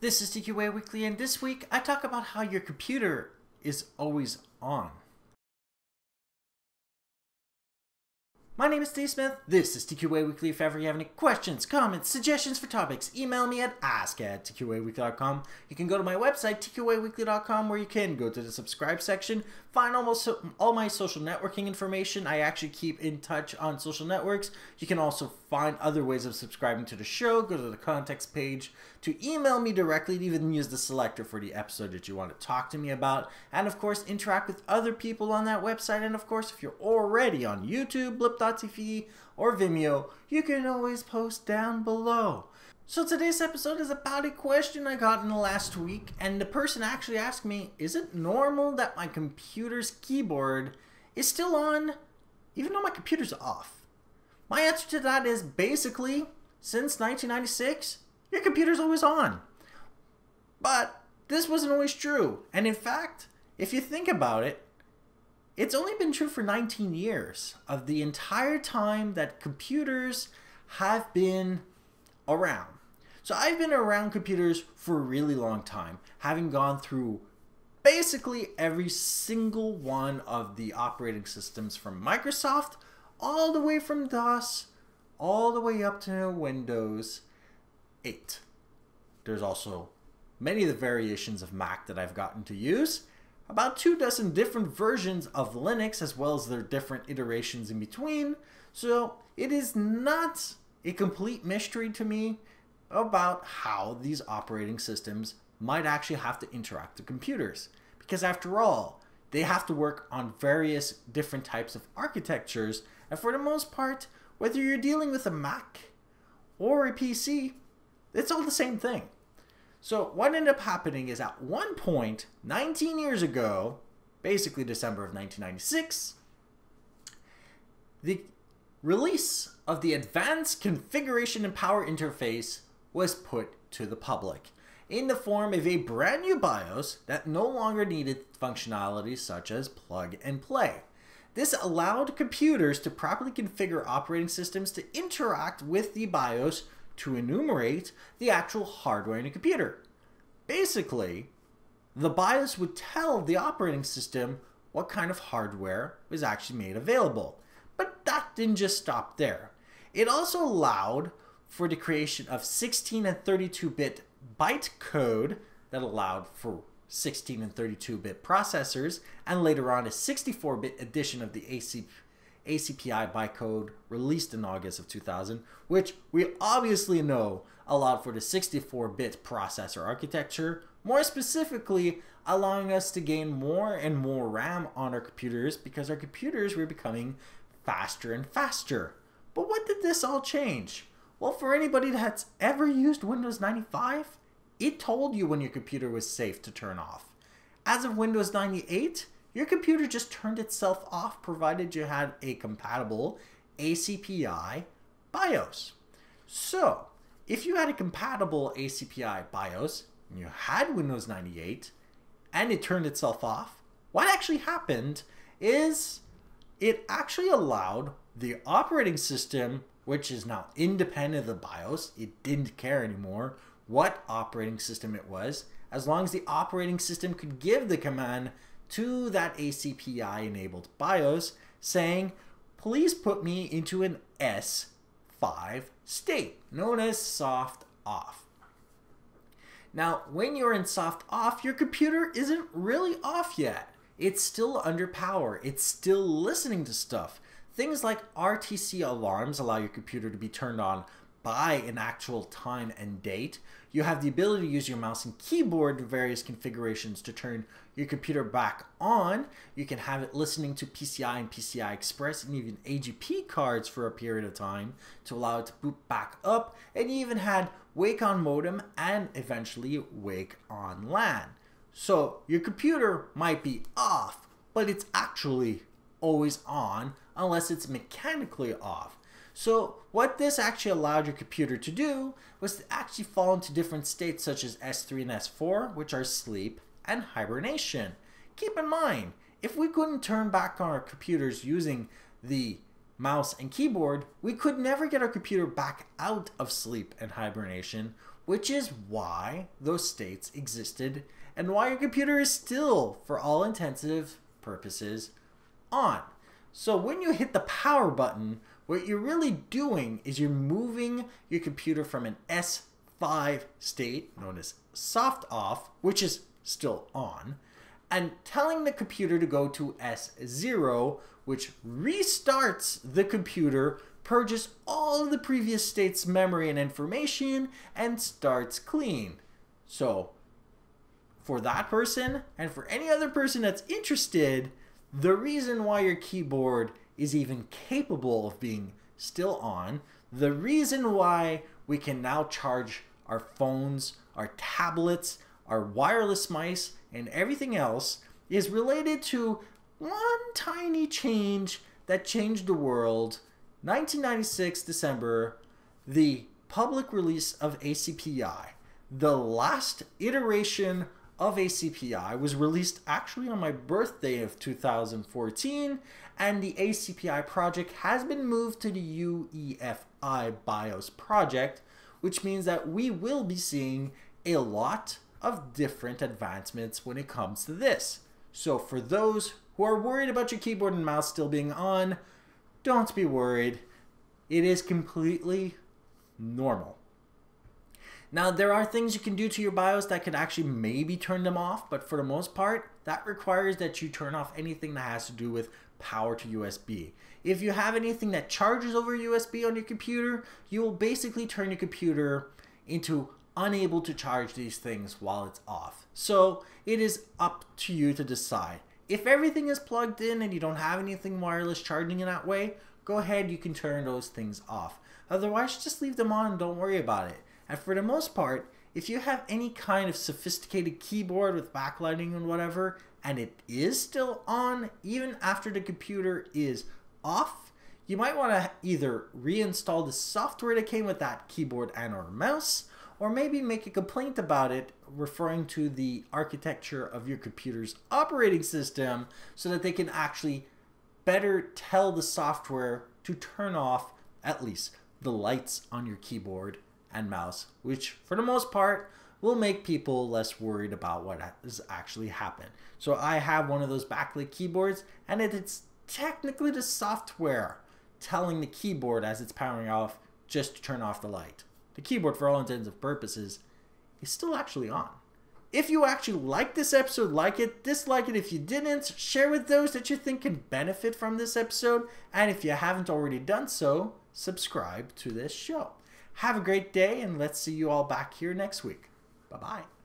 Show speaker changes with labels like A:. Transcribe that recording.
A: This is TQA Weekly, and this week I talk about how your computer is always on. My name is Steve Smith. This is TQA Weekly. If ever you have any questions, comments, suggestions for topics, email me at ask@tqaweekly.com. You can go to my website, tqaweekly.com, where you can go to the subscribe section, find almost all my social networking information. I actually keep in touch on social networks. You can also find other ways of subscribing to the show. Go to the context page to email me directly, to even use the selector for the episode that you want to talk to me about. And of course, interact with other people on that website. And of course, if you're already on YouTube, blip.tv, or Vimeo, you can always post down below. So today's episode is about a question I got in the last week, and the person actually asked me, is it normal that my computer's keyboard is still on even though my computer's off? My answer to that is basically, since 1996, your computer's always on. But this wasn't always true. And in fact, if you think about it, it's only been true for 19 years of the entire time that computers have been around. So I've been around computers for a really long time, having gone through basically every single one of the operating systems from Microsoft, all the way from DOS, all the way up to Windows 8. There's also many of the variations of Mac that I've gotten to use, about 24 different versions of Linux, as well as their different iterations in between. So it is not a complete mystery to me about how these operating systems might actually have to interact with computers. Because after all, they have to work on various different types of architectures, and for the most part, whether you're dealing with a Mac or a PC, it's all the same thing. So what ended up happening is, at one point, 19 years ago, basically December of 1996, the release of the Advanced Configuration and Power Interface was put to the public in the form of a brand new BIOS that no longer needed functionalities such as plug and play. This allowed computers to properly configure operating systems to interact with the BIOS to enumerate the actual hardware in a computer. Basically, the BIOS would tell the operating system what kind of hardware was actually made available. But that didn't just stop there. It also allowed for the creation of 16 and 32-bit byte code that allowed for 16 and 32-bit processors, and later on a 64-bit edition of the ACPI bytecode released in August of 2000, which we obviously know allowed for the 64-bit processor architecture, more specifically allowing us to gain more and more RAM on our computers because our computers were becoming faster and faster. But what did this all change? Well, for anybody that's ever used Windows 95, it told you when your computer was safe to turn off. As of Windows 98, your computer just turned itself off provided you had a compatible ACPI BIOS. So, if you had a compatible ACPI BIOS and you had Windows 98 and it turned itself off, what actually happened is it actually allowed the operating system, which is now independent of the BIOS, it didn't care anymore what operating system it was, as long as the operating system could give the command to that ACPI enabled BIOS saying, please put me into an S5 state, known as soft off. Now, when you're in soft off, your computer isn't really off yet. It's still under power. It's still listening to stuff. Things like RTC alarms allow your computer to be turned on by an actual time and date. You have the ability to use your mouse and keyboard in various configurations to turn your computer back on. You can have it listening to PCI and PCI Express and even AGP cards for a period of time to allow it to boot back up. And you even had Wake on modem and eventually Wake on LAN. So your computer might be off, but it's actually always on unless it's mechanically off. So what this actually allowed your computer to do was to actually fall into different states such as S3 and S4, which are sleep and hibernation. Keep in mind, if we couldn't turn back on our computers using the mouse and keyboard, we could never get our computer back out of sleep and hibernation, which is why those states existed and why your computer is still, for all intensive purposes, on. So when you hit the power button, what you're really doing is you're moving your computer from an S5 state, known as soft off, which is still on, and telling the computer to go to S0, which restarts the computer, purges all of the previous state's memory and information, and starts clean. So for that person, and for any other person that's interested, the reason why your keyboard is even capable of being still on, the reason why we can now charge our phones, our tablets, our wireless mice, and everything else is related to one tiny change that changed the world. 1996 December, the public release of ACPI. The last iteration of ACPI was released actually on my birthday of 2014, and the ACPI project has been moved to the UEFI BIOS project, which means that we will be seeing a lot of different advancements when it comes to this. So for those who are worried about your keyboard and mouse still being on, don't be worried. It is completely normal. Now, there are things you can do to your BIOS that could actually maybe turn them off, but for the most part, that requires that you turn off anything that has to do with power to USB. If you have anything that charges over USB on your computer, you will basically turn your computer into unable to charge these things while it's off. So it is up to you to decide. If everything is plugged in and you don't have anything wireless charging in that way, go ahead, you can turn those things off. Otherwise, just leave them on and don't worry about it. And for the most part, if you have any kind of sophisticated keyboard with backlighting and whatever, and it is still on even after the computer is off, you might want to either reinstall the software that came with that keyboard and or mouse, or maybe make a complaint about it referring to the architecture of your computer's operating system so that they can actually better tell the software to turn off at least the lights on your keyboard and mouse, which for the most part will make people less worried about what has actually happened. So I have one of those backlit keyboards, and it's technically the software telling the keyboard as it's powering off just to turn off the light. The keyboard, for all intents and purposes, is still actually on. If you actually like this episode, like it, dislike it if you didn't, share with those that you think can benefit from this episode, and if you haven't already done so, subscribe to this show. Have a great day, and let's see you all back here next week. Bye-bye.